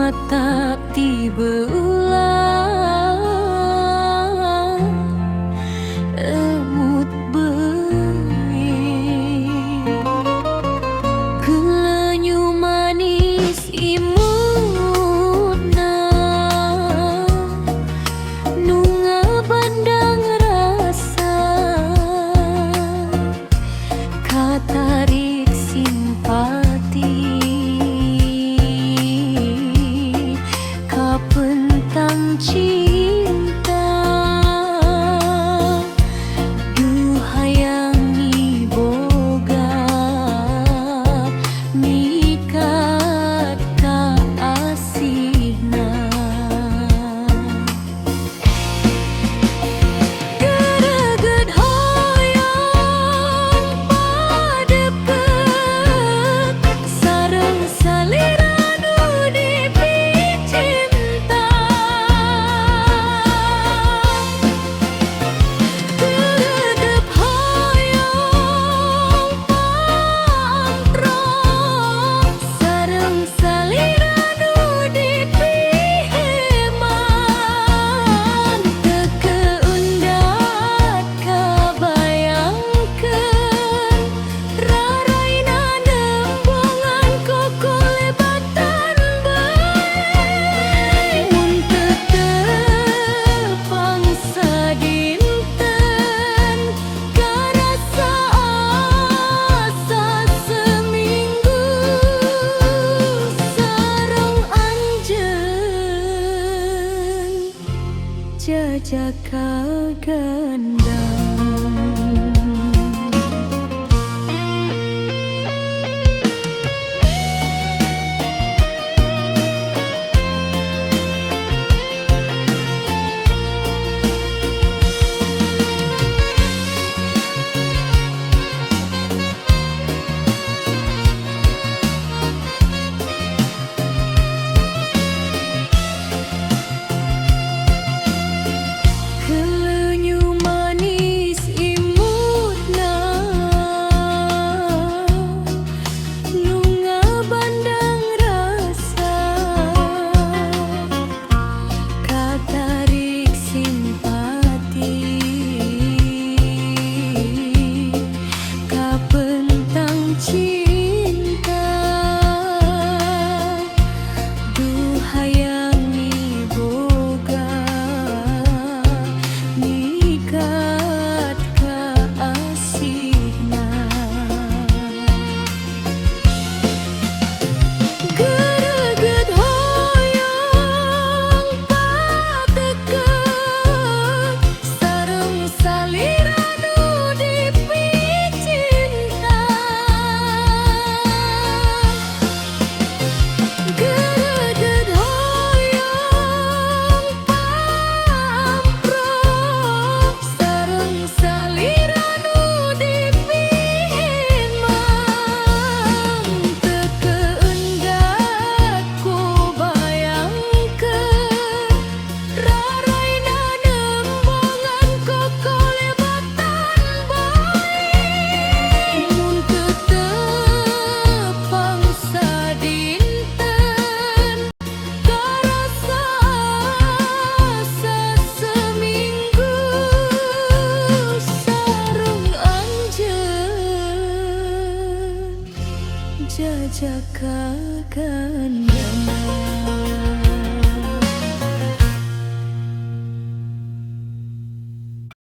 tak berulang emut beui kelenyu manis imutna nu ngabandang rasa katarik simpati kapentang cinta duhayang iboga mikat ka asihna gereget hoyong padepet sareng salira nu dipicinta geredep hoyong pamrong sareng salira nu dipiheman teu keundat kabayangkeun raraina nembongan koko lebatan bae mun teu tepang sadinten karasa asa seminggu sareng anjeun jajaka gandang. Kelenyu manis imutna nu ngabandang rasa katarik simpati kapentang cinta duhayang iboga mikat ka asihna gereget hoyong pateukeun sareng salira nu dipicinta gereget hoyong pamrong sareng salira nu dipiheman teu keundat kubayangkeun raraina nembongan koko lebatan bae mun teu tepang sadinten karasa asa seminggu sareng anjeun jajaka gandang.